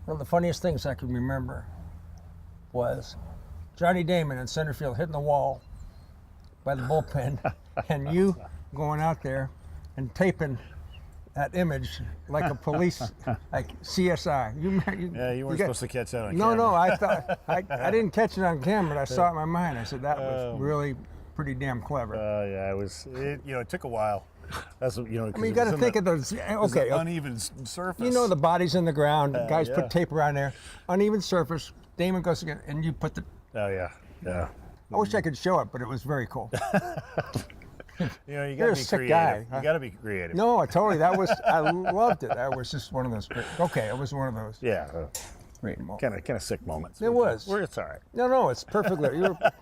One of the funniest things I can remember was Johnny Damon in center field hitting the wall by the bullpen, and you going out there and taping that image like a police, like CSI. You weren't supposed to catch that on no, camera. No, I thought I didn't catch it on camera, but I saw it in my mind. I said that was really pretty damn clever. Yeah, it was. It took a while. That's I mean, you got to think of those. Okay, uneven surface. You know the body's in the ground. Guys yeah. put tape around there, uneven surface. Damon goes again, and you put the. Oh yeah. I wish I could show it, but it was very cool. You got You're to a be sick creative. guy. You got to be creative. No, totally. I loved it. That was just one of those. Okay, it was one of those. Yeah. Great moments. Kind of sick moments. It was. It's all right. No, it's perfectly.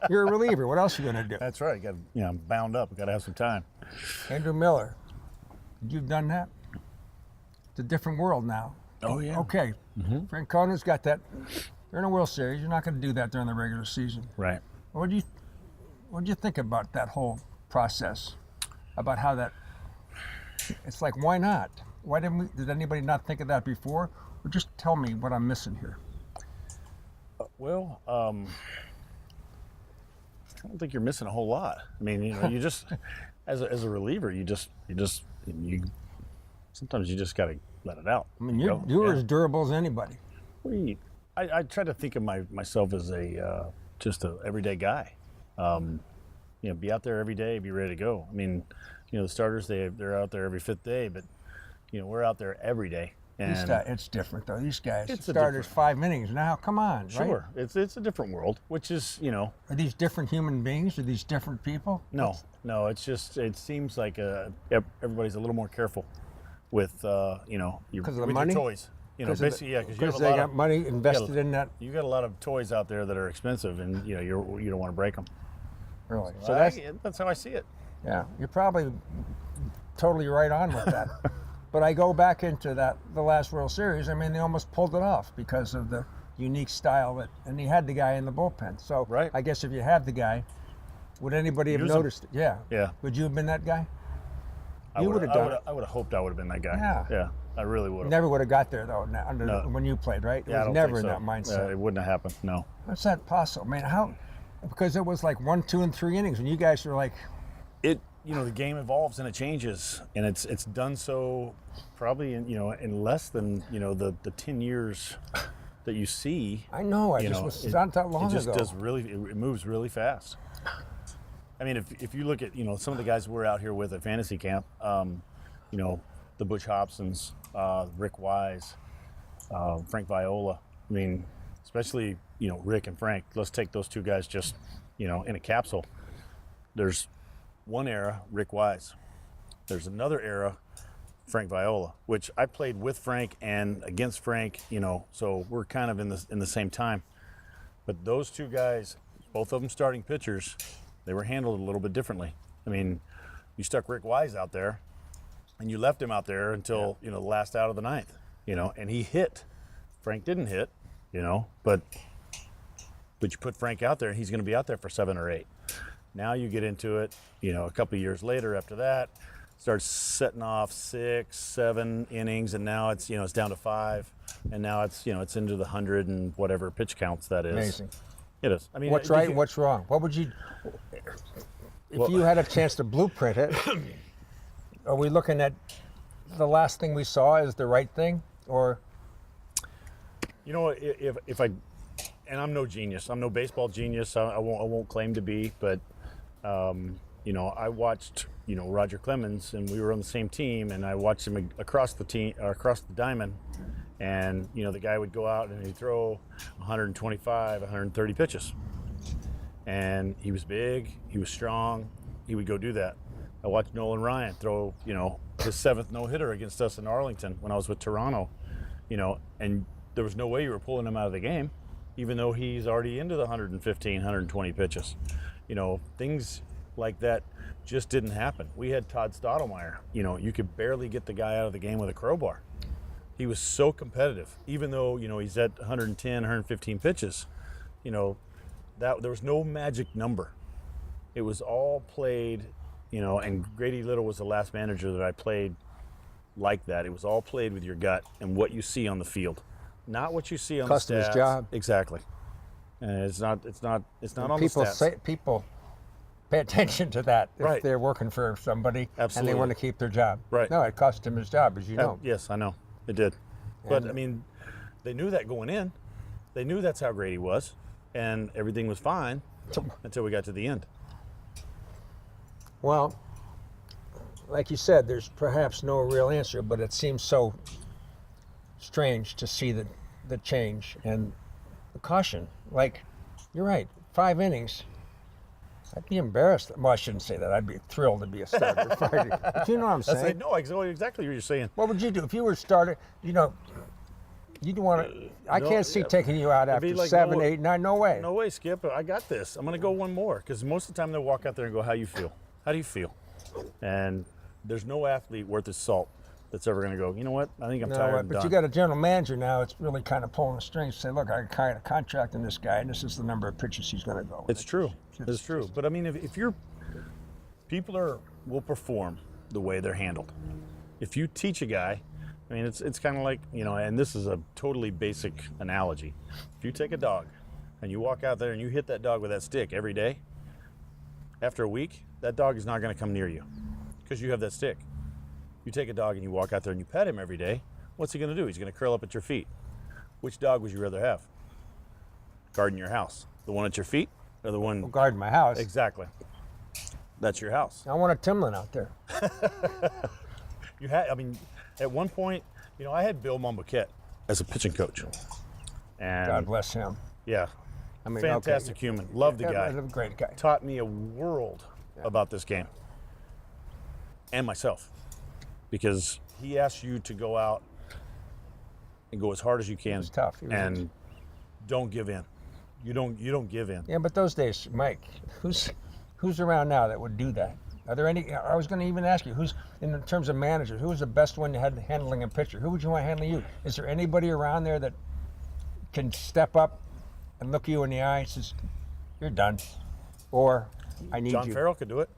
You're a reliever. What else are you gonna do? That's right. You got I'm bound up. Got to have some time. Andrew Miller, you've done that. It's a different world now. Oh yeah. Okay. Mm-hmm. Francona's got that. They're in a World Series. You're not going to do that during the regular season. Right. What do you think about that whole process? About how that? It's like, why not? Why did anybody not think of that before? Or just tell me what I'm missing here. Well, I don't think you're missing a whole lot. I mean, you just as a reliever, you sometimes you just got to let it out. I mean, you're as durable as anybody. I try to think of myself as just a everyday guy. Be out there every day, be ready to go. I mean, the starters they're out there every fifth day, but we're out there every day. And It's different though. These guys, it's starters 5 innings now. Come on, sure, right? it's a different world, which is Are these different human beings? Are these different people? No. It's just it seems like everybody's a little more careful with because of the with money? your toys. Basically, yeah, because they got money invested in that. You got a lot of toys out there that are expensive, and you don't want to break them. Really? So that's how I see it. Yeah, you're probably totally right on with that. But I go back into the last World Series. I mean, they almost pulled it off because of the unique style and he had the guy in the bullpen. So right. I guess if you had the guy, would anybody have noticed it? Yeah. Yeah. Would you have been that guy? I would have hoped I would have been that guy. Yeah. Yeah. I really would have. Never would have got there though. When you played, right? It was never in that mindset. It wouldn't have happened. No. How's that possible? Man, how? Because it was like 1, 2, and 3 innings, and you guys were like. The game evolves and it changes, and it's done so probably in less than the 10 years that you see. I know. Was not that long ago. It just does it moves really fast. I mean, if you look at some of the guys we're out here with at fantasy camp, the Butch Hobsons, Rick Wise, Frank Viola. I mean, especially Rick and Frank. Let's take those two guys just in a capsule. There's one era, Rick Wise. There's another era, Frank Viola, which I played with Frank and against Frank, so we're kind of in the same time. But those two guys, both of them starting pitchers, they were handled a little bit differently. I mean, you stuck Rick Wise out there, and you left him out there until the last out of the ninth, and he hit. Frank didn't hit, but you put Frank out there, and he's going to be out there for 7 or 8. Now you get into it, a couple of years later after that, starts setting off 6, 7 innings, and now it's down to 5, and now it's it's into the 100 and whatever pitch counts that is. Amazing. It is. I mean, what's right and what's wrong? What would you, if you had a chance to blueprint it? Are we looking at the last thing we saw as the right thing, or? If I, and I'm no genius, I'm no baseball genius. I won't claim to be, but. I watched, Roger Clemens, and we were on the same team, and I watched him across the diamond, and the guy would go out and he'd throw 125, 130 pitches, and he was big, he was strong, he would go do that. I watched Nolan Ryan throw, his 7th no-hitter against us in Arlington when I was with Toronto, and there was no way you were pulling him out of the game, even though he's already into the 115, 120 pitches. Things like that just didn't happen. We had Todd Stottlemyre. You could barely get the guy out of the game with a crowbar. He was so competitive, even though, he's at 110, 115 pitches. That there was no magic number. It was all played, and Grady Little was the last manager that I played like that. It was all played with your gut and what you see on the field. not what you see on Customer's the stats. job. Exactly. And it's not on People the stats. people pay attention to that if Right. they're working for somebody Absolutely. and they want to keep their job. Right. No, it cost him his job, as you know. Yes, I know. It did. But, And- I mean, they knew that going in. They knew that's how great he was. And everything was fine until we got to the end. Well, like you said, there's perhaps no real answer, but it seems so strange to see the change and the caution. Like, you're right, 5 innings. I'd be embarrassed. Well, I shouldn't say that. I'd be thrilled to be a starter. But you know what I'm saying? No, exactly what you're saying. What would you do if you were a starter? You know, you'd want to. I can't see taking you out It'd be after like, 7, no, 8, 9. No way. No way, Skip. I got this. I'm going to go one more. Because most of the time they'll walk out there and go, how you feel? How do you feel? And there's no athlete worth his salt that's ever going to go, you know what? I think I'm tired and but done. you got a general manager now. It's really kind of pulling the strings. Say, look, I got a contract in this guy, and this is the number of pitches he's going to go. It's true. It's true. But I mean, if you're, will perform the way they're handled. If you teach a guy, I mean, it's kind of like, you know, and this is a totally basic analogy. If you take a dog and you walk out there and you hit that dog with that stick every day, after a week, that dog is not going to come near you because you have that stick. You take a dog and you walk out there and you pet him every day, what's he going to do? He's going to curl up at your feet. Which dog would you rather have? Guarding your house. The one at your feet or the one? Guard my house. Exactly. That's your house. I want a TImlin out there. I mean, at one point, you know, I had Bill Momboquette as a pitching coach. And God bless him. yeah, I mean, fantastic okay. human. Loved the guy. A great guy. Taught me a world about this game and myself, because he asks you to go out and go as hard as you can. It was tough. And don't give in. You don't give in. Yeah, but those days, Mike, who's around now that would do that? Are there any? I was going to even ask you, who's in terms of managers, who was the best one you had handling a pitcher? Who would you want handling you? Is there anybody around there that can step up and look you in the eye and says, "You're done," or "I need John you"? Farrell could do it.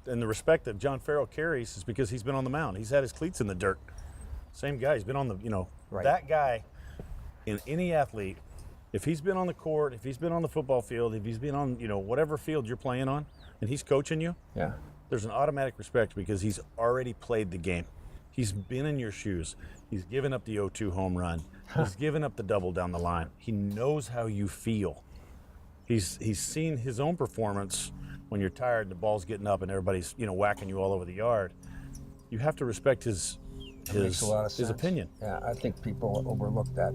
And the respect that John Farrell carries is because he's been on the mound. He's had his cleats in the dirt. Same guy. He's been on the, Right. That guy in any athlete, if he's been on the court, if he's been on the football field, if he's been on, whatever field you're playing on, and he's coaching you, Yeah. there's an automatic respect because he's already played the game. He's been in your shoes. He's given up the 0-2 home run. He's given up the double down the line. He knows how you feel. He's seen his own performance when you're tired and the ball's getting up and everybody's, whacking you all over the yard. You have to respect his Makes a lot of sense. opinion. Yeah, I think people overlook that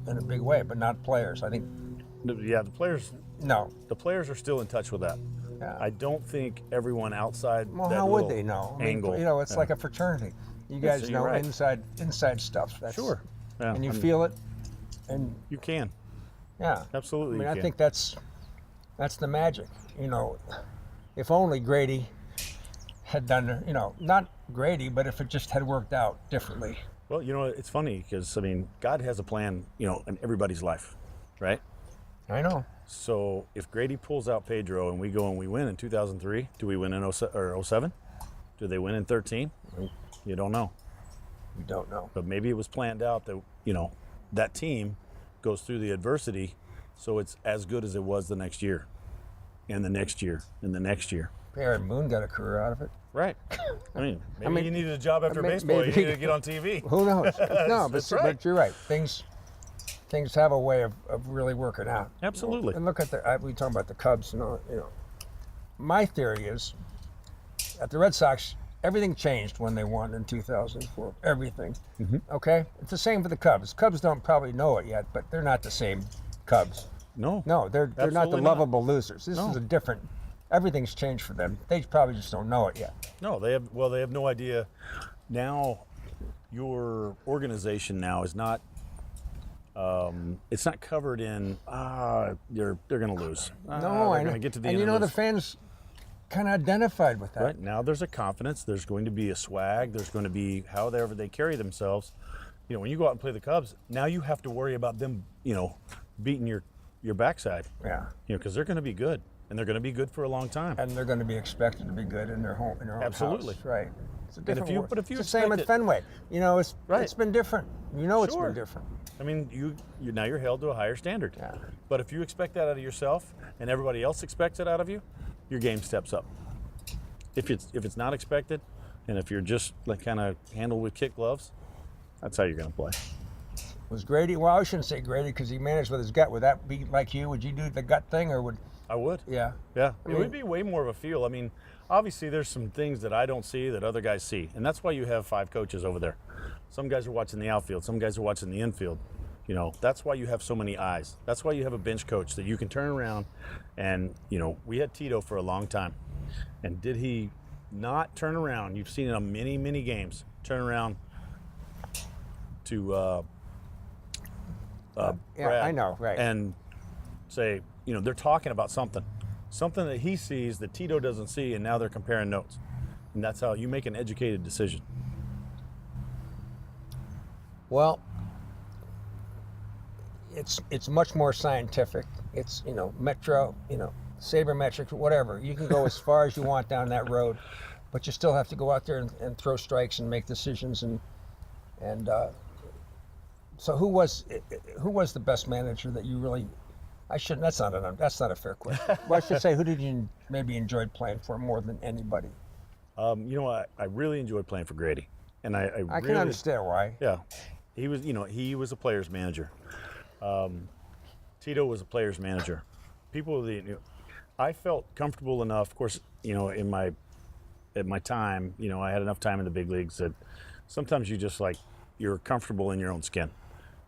in a big way, but not players. I think Yeah, the players no. are still in touch with that. Yeah. I don't think everyone outside Well, that how would little they know? angle. It's like a fraternity. You guys Yes, know you're right. inside stuff. That's, Sure. Yeah, And you feel it, and you can. yeah. Absolutely. I mean, you I can. think that's the magic. If only Grady had done, not Grady, but if it just had worked out differently. Well, it's funny because, God has a plan, in everybody's life, right? I know. So if Grady pulls out Pedro and we go and we win in 2003, do we win in 07? Do they win in 13? You don't know. You don't know. But maybe it was planned out that, that team goes through the adversity so it's as good as it was the next year, and the next year, and the next year. Aaron Boone got a career out of it. Right. Maybe you needed a job after baseball. maybe- You needed to get on TV. Who knows? No, That's right. but you're right. Things have a way of really working out. Absolutely. And look at we talk about the Cubs and all, My theory is, at the Red Sox, everything changed when they won in 2004. Everything. Mm-hmm. Okay? It's the same for the Cubs. Cubs don't probably know it yet, but they're not the same Cubs. No. No, they're not the Absolutely not. lovable losers. This No. is a different. Everything's changed for them. They probably just don't know it yet. No, they have no idea. Now, your organization now is not. It's not covered in. They're going to lose. No, they're I know. going to get to the and end. the of this. fans kind of identified with that. Right now, there's a confidence. There's going to be a swag. There's going to be however they carry themselves. When you go out and play the Cubs, now you have to worry about them. Beating your backside. Yeah. Because they're going to be good, and they're going to be good for a long time. And they're going to be expected to be good in their home Absolutely. house. Right. It's a different world. But if you it's the same at expect it- Fenway. You know, it's Right. been different. You know, it's Sure. been different. I mean, you now you're held to a higher standard. Yeah. But if you expect that out of yourself, and everybody else expects it out of you, your game steps up. If it's not expected, and if you're just like kind of handled with kid gloves, that's how you're going to play. Was Grady? Well, I shouldn't say Grady because he managed with his gut. Would that be like you? Would you do the gut thing, or would? I would. Yeah. Yeah, I it mean- would be way more of a feel. I mean, obviously there's some things that I don't see that other guys see, and that's why you have 5 coaches over there. Some guys are watching the outfield, some guys are watching the infield. You know, that's why you have so many eyes. That's why you have a bench coach that you can turn around and, you know, we had Tito for a long time. And did he not turn around? You've seen it on many, many games. Turn around to Yeah, Brad I know, right. and say, you know, they're talking about something that he sees that Tito doesn't see, and now they're comparing notes. And that's how you make an educated decision. Well, it's much more scientific. It's, you know, metro, you know, sabermetrics, whatever. You can go as far as you want down that road, but you still have to go out there and throw strikes and make decisions. And so who was the best manager that you really? I shouldn't. That's not a fair question. Well, I should say, who did you maybe enjoyed playing for more than anybody? You know, I really enjoyed playing for Grady, and I I really, can understand why. Yeah, he was. You know, he was a player's manager. Tito was a player's manager. I felt comfortable enough. Of course, you know, at my time, you know, I had enough time in the big leagues that sometimes you're comfortable in your own skin,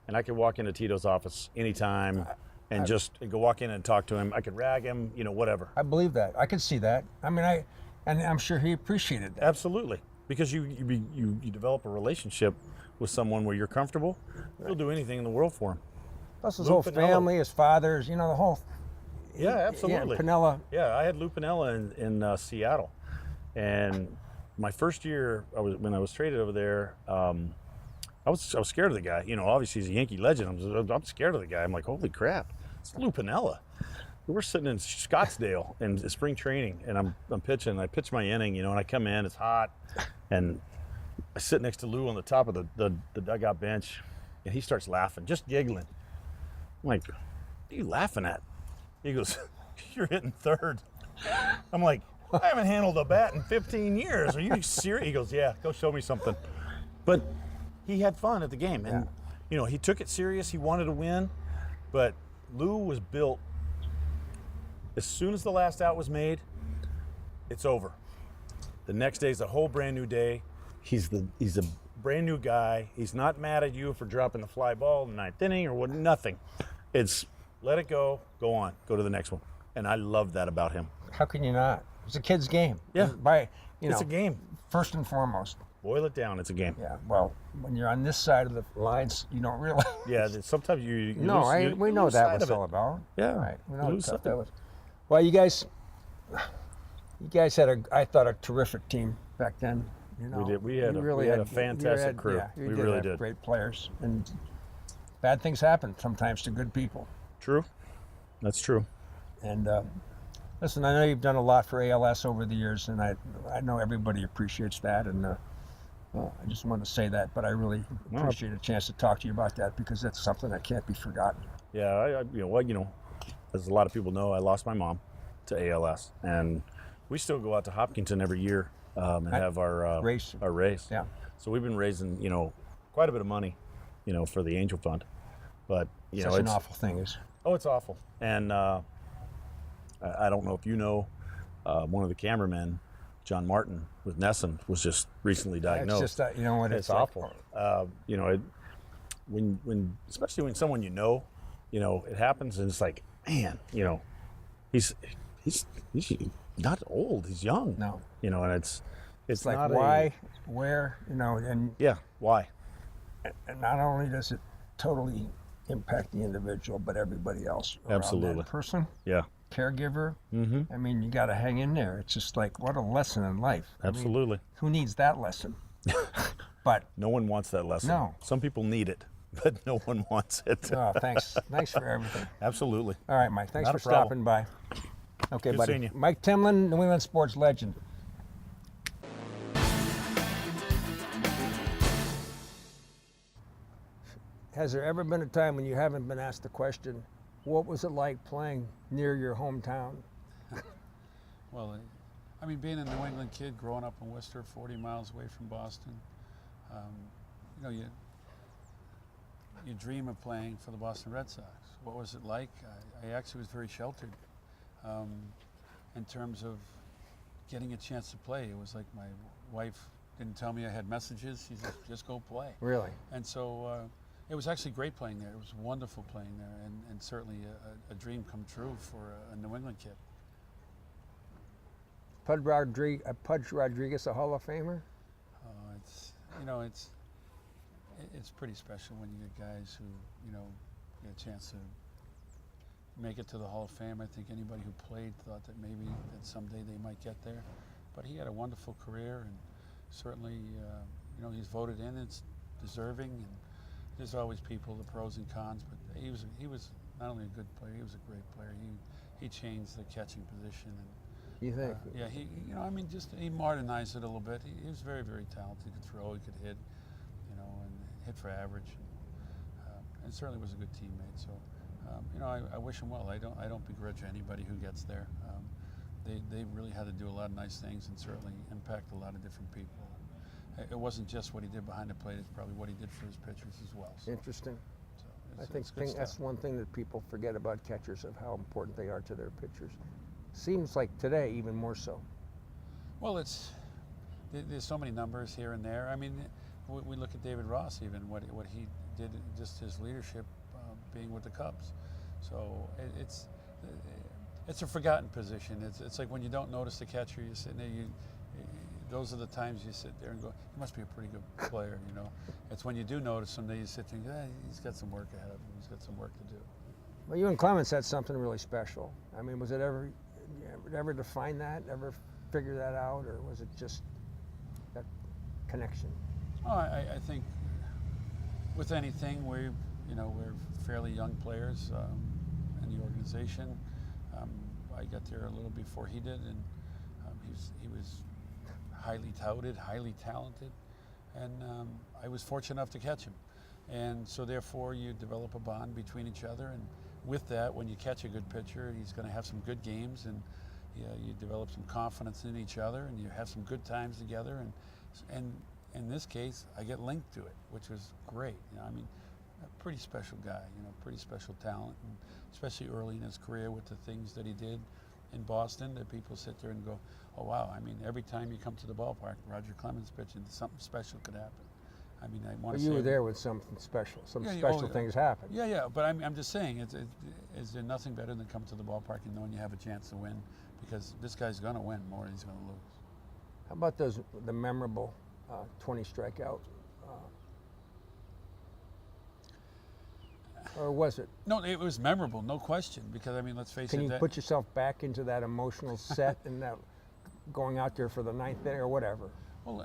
and I could walk into Tito's office anytime and just go walk in and talk to him. I could rag him, you know, whatever. I believe that. I could see that. I mean, and I'm sure he appreciated that. Absolutely, because you develop a relationship with someone where you're comfortable. You'll do anything in the world for him. Plus his Lou whole Piniella. family, his fathers, you know, the whole. Yeah, absolutely. Yeah, Pinella. Yeah, I had Lou Piniella in Seattle, and my first year when I was traded over there, I was scared of the guy. You know, obviously he's a Yankee legend. I'm scared of the guy. I'm like, holy crap, it's Lou Piniella. We're sitting in Scottsdale in spring training, and I'm pitching. I pitch my inning, you know, and I come in. It's hot, and I sit next to Lou on the top of the dugout bench, and he starts laughing, just giggling. I'm like, what are you laughing at? He goes, you're hitting third. I'm like, I haven't handled a bat in 15 years. Are you serious? He goes, yeah, go show me something. But he had fun at the game. And, you know, he took it serious. He wanted to win. But Lou was built, as soon as the last out was made, it's over. The next day is a whole brand new day. He's a brand new guy. He's not mad at you for dropping the fly ball in the 9th inning or what, nothing. It's let it go on, go to the next one. And I love that about him. How can you not? It's a kid's game. Yeah. It's a game. First and foremost. Boil it down, it's a game. Yeah. Well, when you're on this side of the lines, you don't realize. Yeah, sometimes you No, lose, we you know lose that sight was of it. all about. Yeah, Right. We you know lose what sight that of was. Well, you guys had I thought, a terrific team back then. You know, We did. We had you a- really we had a fantastic crew. Yeah, you We did really have did. great players, and bad things happen sometimes to good people. True. That's true. And listen, I know you've done a lot for ALS over the years, and I know everybody appreciates that. And I just want to say that, but I really appreciate a chance to talk to you about that because that's something that can't be forgotten. Yeah, as a lot of people know, I lost my mom to ALS, and we still go out to Hopkinton every year and have our Race. Our race. Yeah. So we've been raising, you know, quite a bit of money, you know, for the Angel Fund. But you know, Such an it's awful thing is. Oh, it's awful. And I don't know if you know, one of the cameramen, John Martin with Nesson, was just recently diagnosed. It's just you know what? It's like, awful. You know, especially when someone you know, it happens, and it's like, man, you know, he's not old. He's young. No. You know, and it's like not why, where, you know, and why? And not only does it totally impact the individual, but everybody else around Absolutely. that person, Yeah. caregiver. Mm-hmm. I mean, you got to hang in there. It's just like, what a lesson in life. I mean, Absolutely. who needs that lesson? But No one wants that lesson. No. Some people need it, but no one wants it. oh, thanks for everything. Absolutely. All right, Mike. Thanks Not for a problem. stopping by. Okay, Good buddy. seeing you. Mike TImlin, New England sports legend. Has there ever been a time when you haven't been asked the question, what was it like playing near your hometown? Well, I mean, being a New England kid, growing up in Worcester, 40 miles away from Boston, you know, you dream of playing for the Boston Red Sox. What was it like? I actually was very sheltered in terms of getting a chance to play. It was like my wife didn't tell me I had messages. She said, just go play. Really? And so it was actually great playing there. It was wonderful playing there, and certainly a dream come true for a New England kid. Pudge Rodriguez, a Hall of Famer? It's, you know, it's pretty special when you get guys who, you know, get a chance to make it to the Hall of Fame. I think anybody who played thought that maybe that someday they might get there. But he had a wonderful career, and certainly, you know, he's voted in. It's deserving, and there's always people, the pros and cons. But he was not only a good player, he was a great player. He changed the catching position, and You think? yeah, you know, I mean, just he modernized it a little bit. He was very, very talented. He could throw, he could hit, you know, and hit for average, and certainly was a good teammate. So, you know, I wish him well. I don't begrudge anybody who gets there. They really had to do a lot of nice things and certainly impact a lot of different people. It wasn't just what he did behind the plate; it's probably what he did for his pitchers as well. So, Interesting. so I it's think good that's stuff. one thing that people forget about catchers, of how important they are to their pitchers. Seems like today even more so. Well, there's so many numbers here and there. I mean, we look at David Ross, even what he did, just his leadership, being with the Cubs. So it's a forgotten position. It's like when you don't notice the catcher, you're sitting there. Those are the times you sit there and go, he must be a pretty good player. You know, it's when you do notice him that you sit there and go, he's got some work ahead of him. He's got some work to do. Well, you and Clemens had something really special. I mean, was it ever define that? Ever figure that out, or was it just that connection? Oh, I think with anything, we're fairly young players in the organization. I got there a little before he did, and he was highly touted, highly talented, and I was fortunate enough to catch him. And so therefore you develop a bond between each other, and with that, when you catch a good pitcher, he's going to have some good games, and you develop some confidence in each other, and you have some good times together, and in this case, I get linked to it, which was great. You know, I mean, a pretty special guy, you know, pretty special talent, and especially early in his career with the things that he did in Boston, that people sit there and go, oh wow, I mean, every time you come to the ballpark, Roger Clemens pitching, something special could happen. I mean, I want to say... You were there with something special. Some Yeah, special things happened. Yeah, but I'm just saying, is there nothing better than coming to the ballpark and knowing you have a chance to win? Because this guy's going to win more than he's going to lose. How about the memorable 20 strikeout? Or was it? No, it was memorable, no question. Because I mean, let's face it. Can you put yourself back into that emotional set and that going out there for the ninth inning or whatever? Well,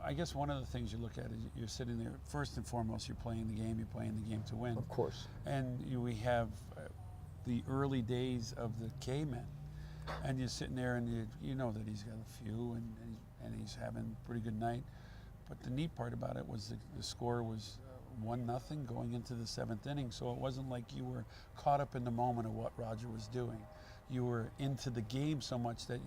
I guess one of the things you look at is you're sitting there. First and foremost, you're playing the game. You're playing the game to win. Of course. And we have the early days of the K-men, and you're sitting there and you know that he's got a few and he's having a pretty good night. But the neat part about it was the score was 1-0 going into the 7th inning, so it wasn't like you were caught up in the moment of what Roger was doing. You were into the game so much that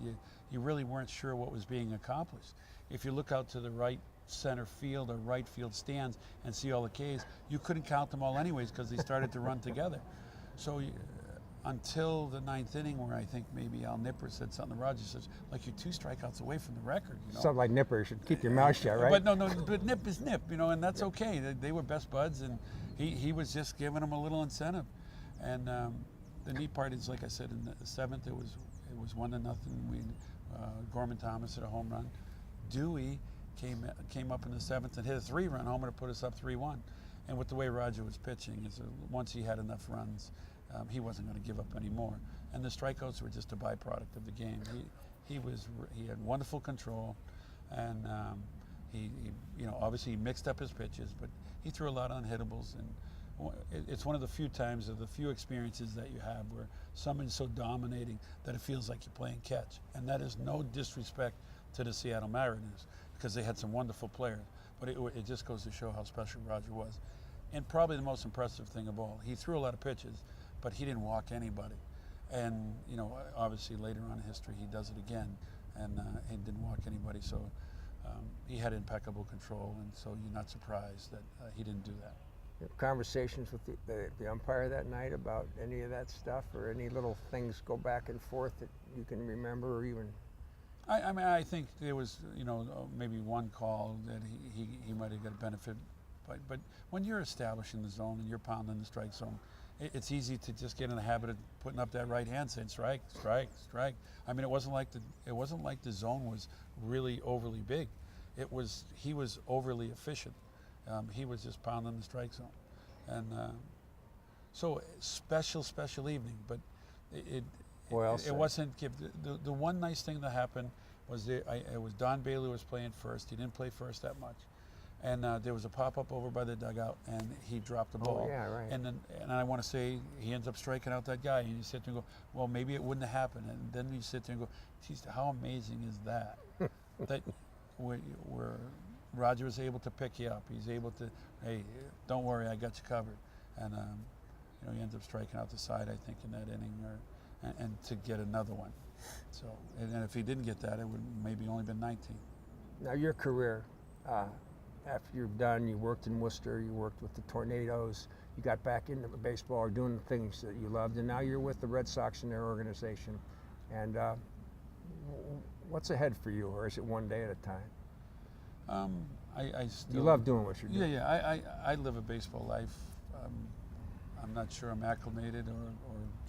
you really weren't sure what was being accomplished. If you look out to the right center field or right field stands and see all the Ks, you couldn't count them all anyways because they started to run together. So until the 9th inning, where I think maybe Al Nipper said something to Roger, says, like, you're 2 strikeouts away from the record. You know? Something like Nipper, you should keep your mouth shut, right? But but Nip is Nip, you know, and that's okay. They were best buds, and he was just giving them a little incentive. And the neat part is, like I said, in the 7th, it was 1-0. Gorman Thomas hit a home run. Dewey came up in the 7th and hit a 3-run homer to put us up 3-1. And with the way Roger was pitching, once he had enough runs, he wasn't going to give up any more. And the strikeouts were just a byproduct of the game. He had wonderful control, and he obviously he mixed up his pitches, but he threw a lot of unhittables. And it's one of the few times, of the few experiences that you have where someone's so dominating that it feels like you're playing catch. And that is no disrespect to the Seattle Mariners, because they had some wonderful players. But it just goes to show how special Roger was. And probably the most impressive thing of all, he threw a lot of pitches, but he didn't walk anybody. And you know, obviously later on in history, he does it again, and he didn't walk anybody. So he had impeccable control, and so you're not surprised that he didn't do that. Conversations with the umpire that night about any of that stuff, or any little things go back and forth that you can remember, or even? I mean, I think there was, you know, maybe one call that he might have got a benefit, but when you're establishing the zone and you're pounding the strike zone, it's easy to just get in the habit of putting up that right hand saying strike, strike, strike. I mean, it wasn't like the zone was really overly big. He was overly efficient. He was just pounding the strike zone, and so special evening. But it wasn't. The one nice thing that happened was it was Don Bailey was playing first. He didn't play first that much, and there was a pop up over by the dugout, and he dropped the ball. Oh, yeah, right. And I want to say he ends up striking out that guy, and you sit there and go, well, maybe it wouldn't have happened. And then you sit there and go, geez, how amazing is that? That where Roger was able to pick you up. He's able to, hey, don't worry, I got you covered. And you know, he ends up striking out the side, I think, in that inning, and to get another one. So, and if he didn't get that, it would maybe only been 19. Now your career, after you're done, you worked in Worcester, you worked with the Tornadoes, you got back into baseball, or doing the things that you loved, and now you're with the Red Sox and their organization. And what's ahead for you, or is it one day at a time? I still. You love doing what you're doing. Yeah. I live a baseball life. I'm not sure I'm acclimated or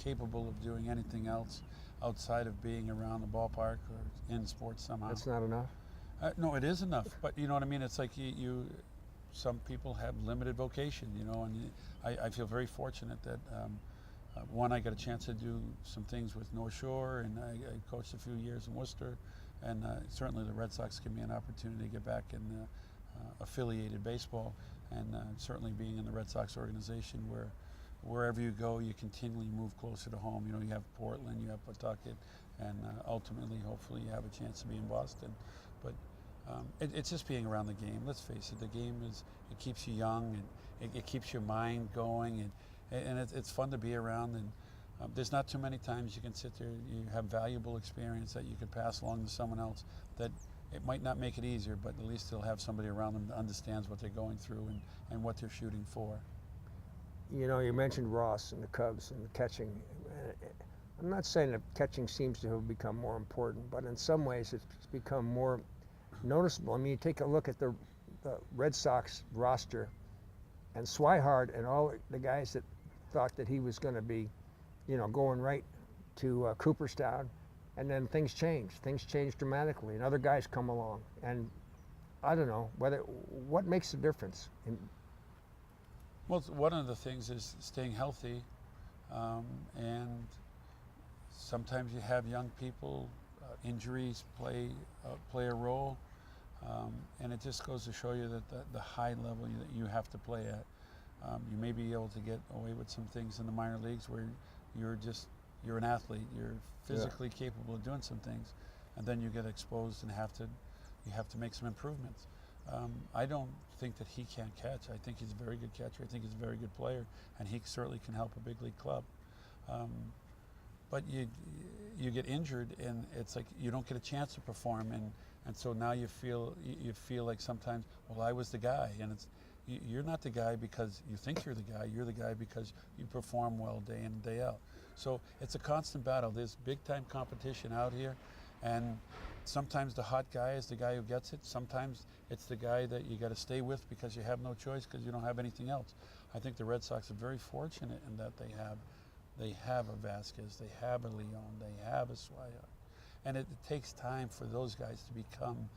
capable of doing anything else outside of being around the ballpark or in sports somehow. That's not enough? No, it is enough. But you know what I mean? It's like some people have limited vocation, you know, and I feel very fortunate that, one, I got a chance to do some things with North Shore, and I coached a few years in Worcester, and certainly the Red Sox give me an opportunity to get back in affiliated baseball, and certainly being in the Red Sox organization where wherever you go, you continually move closer to home. You know, you have Portland, you have Pawtucket, and ultimately, hopefully, you have a chance to be in Boston. But it's just being around the game. Let's face it, the game it keeps you young, and it keeps your mind going, and it's fun to be around. And there's not too many times you can sit there, you have valuable experience that you could pass along to someone else that it might not make it easier, but at least they'll have somebody around them that understands what they're going through and what they're shooting for. You know, you mentioned Ross and the Cubs and the catching. I'm not saying that catching seems to have become more important, but in some ways it's become more noticeable. I mean, you take a look at the Red Sox roster, and Swihart and all the guys that thought that he was going to be, you know, going right to Cooperstown, and then things change. Things change dramatically, and other guys come along. And I don't know what makes the difference. Well, one of the things is staying healthy, and sometimes you have young people, injuries play a role, and it just goes to show you that the high level that you have to play at. You may be able to get away with some things in the minor leagues where you're an athlete, you're physically capable of doing some things, and then you get exposed and you have to make some improvements. I don't think that he can't catch. I think he's a very good catcher. I think he's a very good player, and he certainly can help a big league club. But you get injured, and it's like you don't get a chance to perform, and so now you feel like sometimes, well, I was the guy, and you're not the guy because you think you're the guy. You're the guy because you perform well day in and day out. So it's a constant battle. There's big time competition out here, and sometimes the hot guy is the guy who gets it. Sometimes it's the guy that you got to stay with because you have no choice because you don't have anything else. I think the Red Sox are very fortunate in that they have a Vasquez, they have a Leon, they have a Swihart. And it takes time for those guys to become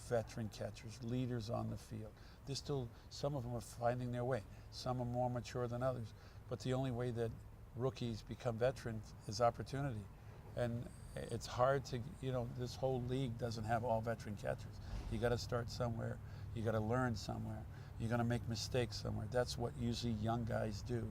veteran catchers, leaders on the field. There's still, some of them are finding their way. Some are more mature than others. But the only way that rookies become veterans is opportunity. And it's hard to, this whole league doesn't have all veteran catchers. You got to start somewhere. You got to learn somewhere. You're going to make mistakes somewhere. That's what usually young guys do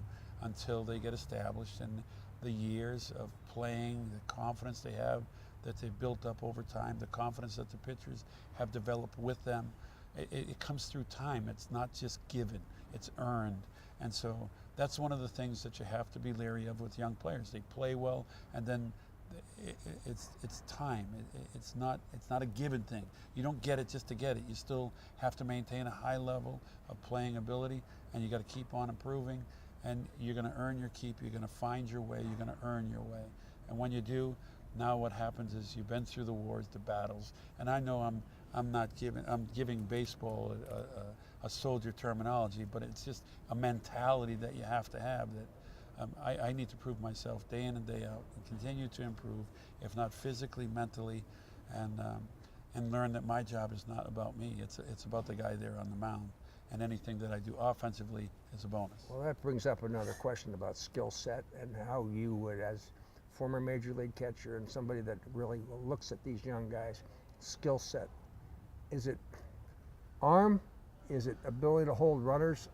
until they get established, and the years of playing, the confidence they have that they've built up over time, the confidence that the pitchers have developed with them, it comes through time. It's not just given, it's earned. And so that's one of the things that you have to be leery of with young players. They play well, and then it's time. It's not a given thing. You don't get it just to get it. You still have to maintain a high level of playing ability, and you got to keep on improving, and you're going to earn your keep. You're going to find your way. You're going to earn your way. And when you do, now what happens is you've been through the wars, the battles, and I know I'm giving baseball a soldier terminology, but it's just a mentality that you have to have, that I need to prove myself day in and day out and continue to improve, if not physically, mentally, and learn that my job is not about me. It's about the guy there on the mound, and anything that I do offensively is a bonus. Well, that brings up another question about skill set and how you would, as former major league catcher and somebody that really looks at these young guys, skill set. Is it arm? Is it ability to hold runners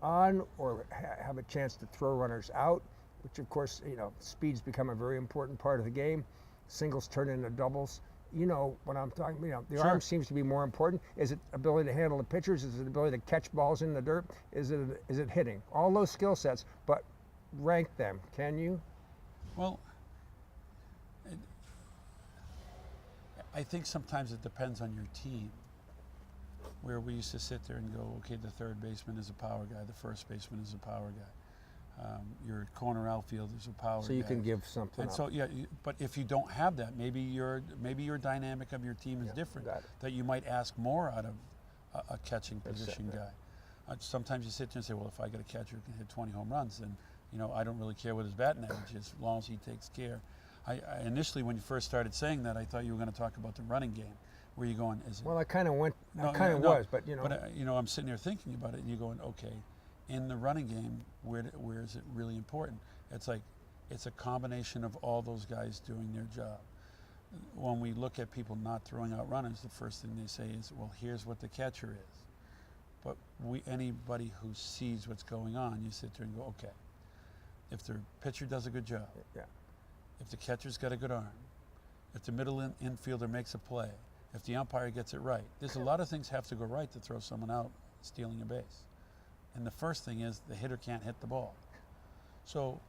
on or have a chance to throw runners out? Which of course, speed's become a very important part of the game. Singles turn into doubles. You know what I'm talking about. The Sure. arm seems to be more important. Is it ability to handle the pitchers? Is it ability to catch balls in the dirt? Is it hitting? All those skill sets, but rank them. Can you? Well, I think sometimes it depends on your team, where we used to sit there and go, okay, the third baseman is a power guy, the first baseman is a power guy, your corner outfielder is a power guy. So you can give something And up. so, yeah, but if you don't have that, maybe your dynamic of your team is different, got it. that you might ask more out of a catching That's position it, yeah. guy. Sometimes you sit there and say, well, if I get a catcher who can hit 20 home runs, then I don't really care what his batting average is, as long as he takes care. I initially, when you first started saying that, I thought you were going to talk about the running game. Where you going? Is it? Well, I kind of went. No, I kind of was, but But I'm sitting there thinking about it, and you're going, okay, in the running game, where is it really important? It's like, it's a combination of all those guys doing their job. When we look at people not throwing out runners, the first thing they say is, well, here's what the catcher is. But anybody who sees what's going on, you sit there and go, okay, if the pitcher does a good job, yeah. if the catcher's got a good arm, if the middle infielder makes a play, if the umpire gets it right. There's a lot of things have to go right to throw someone out stealing a base. And the first thing is the hitter can't hit the ball. So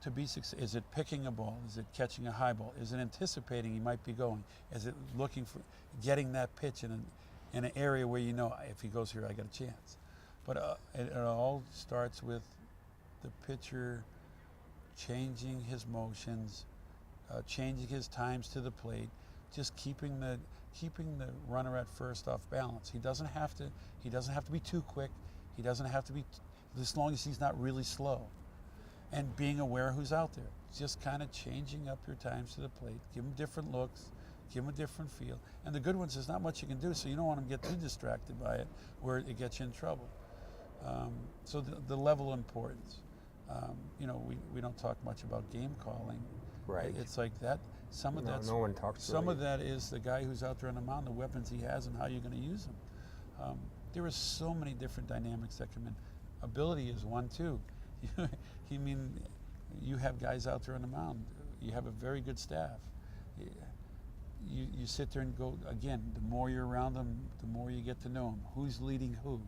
to be successful, is it picking a ball? Is it catching a high ball? Is it anticipating he might be going? Is it looking for getting that pitch in an area where if he goes here, I got a chance? But it all starts with the pitcher changing his motions, changing his times to the plate, just keeping the runner at first off balance. He doesn't have to be too quick. He doesn't have to be, as long as he's not really slow. And being aware who's out there. Just kind of changing up your times to the plate. Give him different looks. Give him a different feel. And the good ones, there's not much you can do, so you don't want him to get too distracted by it where it gets you in trouble. So the level of importance. We don't talk much about game calling. Right. It's like that. Some of no one talks. Some really. of that is the guy who's out there on the mound, the weapons he has, and how you're going to use them. There are so many different dynamics that come in. Ability is one too. You have guys out there on the mound. You have a very good staff. You sit there and go, again, the more you're around them, the more you get to know them. Who's leading who?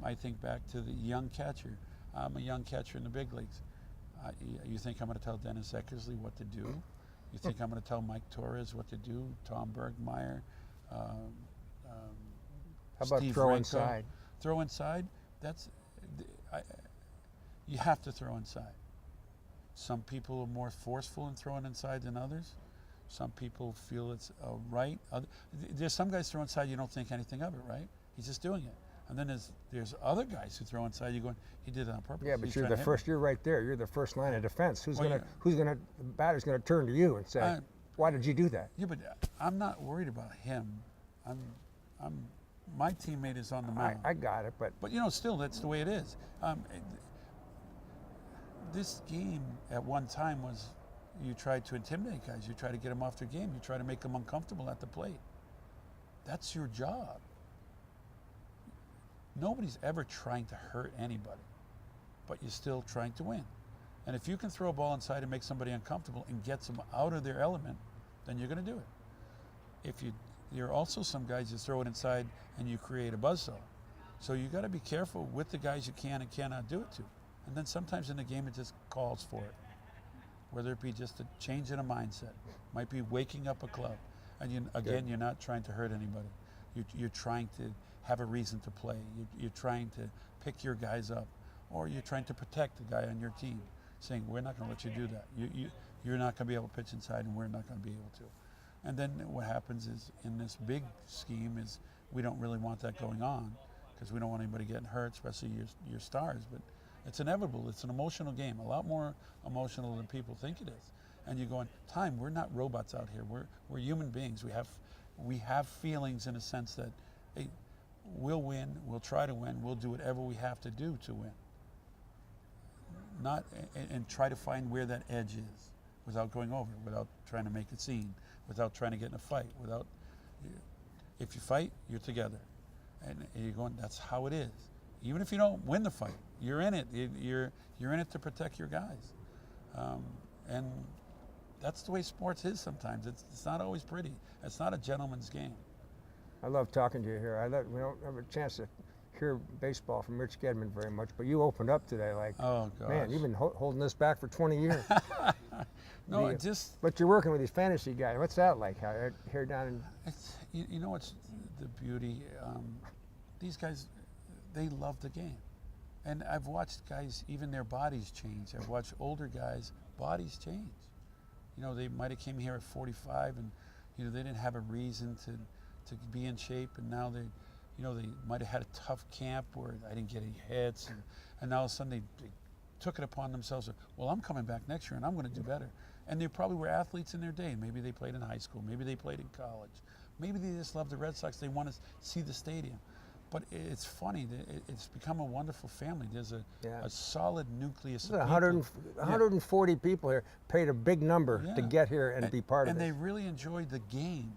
I think back to the young catcher. I'm a young catcher in the big leagues. You think I'm going to tell Dennis Eckersley what to do? You think I'm going to tell Mike Torres what to do? Tom Bergmeyer? How about Steve throw Renko? inside? Throw inside? You have to throw inside. Some people are more forceful in throwing inside than others. Some people feel it's right. There's some guys throw inside, you don't think anything of it, right? He's just doing it. And then there's other guys who throw inside, you're going, he did it on purpose. Yeah, but He's you're trying the to hit first. You're right there. You're the first line of defense. Well, The batter's gonna turn to you and say, "Why did you do that?" Yeah, but I'm not worried about him. My teammate is on the mound. I got it, but Still, that's the way it is. This game at one time was, you tried to intimidate guys. You try to get them off their game. You try to make them uncomfortable at the plate. That's your job. Nobody's ever trying to hurt anybody, but you're still trying to win. And if you can throw a ball inside and make somebody uncomfortable and gets them out of their element, then you're going to do it. there are also some guys you throw it inside and you create a buzzsaw. So you got to be careful with the guys you can and cannot do it to. And then sometimes in the game it just calls for it. Whether it be just a change in a mindset, might be waking up a club. And you're not trying to hurt anybody. You're trying to have a reason to play. You're trying to pick your guys up, or you're trying to protect the guy on your team, saying, we're not going to let you do that. You're not going to be able to pitch inside, and we're not going to be able to. And then what happens is, in this big scheme, is we don't really want that going on, because we don't want anybody getting hurt, especially your stars. But it's inevitable. It's an emotional game, a lot more emotional than people think it is. And you're going, time, we're not robots out here. We're human beings. We have feelings, in a sense that, hey, we'll win, we'll try to win, we'll do whatever we have to do to win. And try to find where that edge is without going over, without trying to make a scene, without trying to get in a fight, if you fight, you're together. And you're going, that's how it is. Even if you don't win the fight, you're in it. You're in it to protect your guys. And that's the way sports is sometimes. It's not always pretty. It's not a gentleman's game. I love talking to you here. We don't have a chance to hear baseball from Rich Gedman very much, but you opened up today like, oh, gosh. Man, you've been holding this back for 20 years. No, But you're working with these fantasy guys. What's that like? Here down in... You know what's the beauty? These guys, they love the game. And I've watched guys, even their bodies change. I've watched older guys, bodies change. You know, they might have came here at 45 and, you know, they didn't have a reason to be in shape, and now they might have had a tough camp where I didn't get any hits, and now all of a sudden they took it upon themselves, well, I'm coming back next year and I'm going to do better. And they probably were athletes in their day. Maybe they played in high school, maybe they played in college, maybe they just love the Red Sox, they want to see the stadium. But it's funny, it's become a wonderful family. There's a solid nucleus of 140 people here, paid a big number to get here and be part of it. And they really enjoy the game.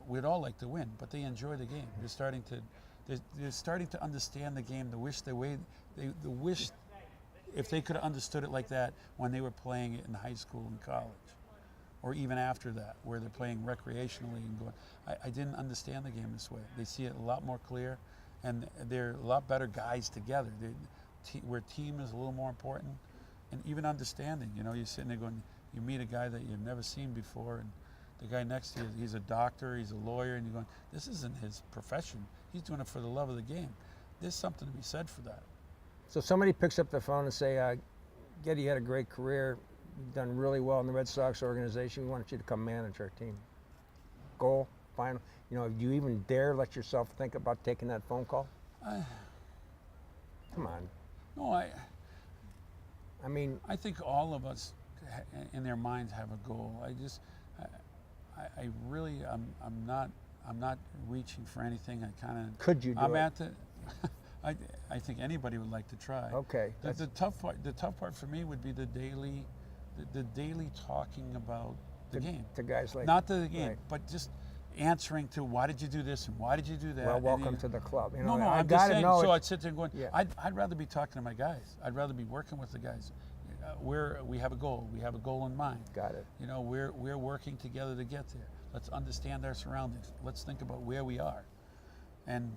We'd all like to win, but they enjoy the game. They're starting to understand the game. The wish if they could have understood it like that when they were playing it in high school and college, or even after that, where they're playing recreationally and going. I didn't understand the game this way. They see it a lot more clear, and they're a lot better guys together. Where team is a little more important, and even understanding. You know, you're sitting there going, you meet a guy that you've never seen before, and the guy next to you, he's a doctor, he's a lawyer, and you're going, this isn't his profession. He's doing it for the love of the game. There's something to be said for that. So somebody picks up the phone and say, Geddy had a great career, you've done really well in the Red Sox organization, we want you to come manage our team. Goal, final, you know, do you even dare let yourself think about taking that phone call? Come on. No, I mean, I think all of us in their minds have a goal. I really, I'm not reaching for anything. I kind of. Could you do I'm it? at the. I think anybody would like to try. Okay. The tough part for me would be the daily talking about the game. To guys like. Not the game, right. but just answering to why did you do this and why did you do that. Well, welcome to the club. You know, No, I I'm just saying. know So I'd sit there and going, yeah. I'd rather be talking to my guys. I'd rather be working with the guys. We have a goal. We have a goal in mind. Got it. You know, we're working together to get there. Let's understand our surroundings. Let's think about where we are. And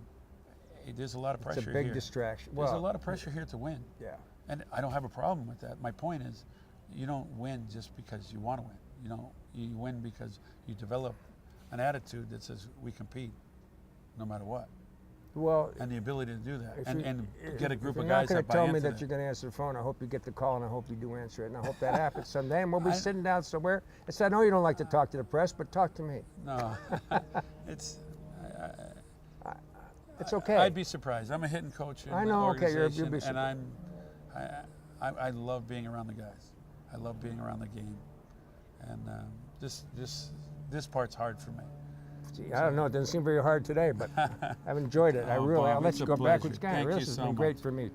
there's a lot of pressure here. It's a big distraction. There's a lot of pressure here to win. Yeah. And I don't have a problem with that. My point is, you don't win just because you want to win. You know, you win because you develop an attitude that says we compete no matter what. Well, and the ability to do that, if and get a group of you're guys not that buy going to tell me into that you're going to answer the phone. I hope you get the call, and I hope you do answer it, and I hope that happens someday. And we'll be sitting down somewhere. I know you don't like to talk to the press, but talk to me. No, it's okay. I'd be surprised. I'm a hitting coach in I know. the Okay, organization, you'll be surprised. and I love being around the guys. I love being around the game, and this part's hard for me. Gee, I don't know. It doesn't seem very hard today, but I've enjoyed it. Oh, I'll Bob, let it's you a go pleasure. backwards. Thank you This has so been great much. for me.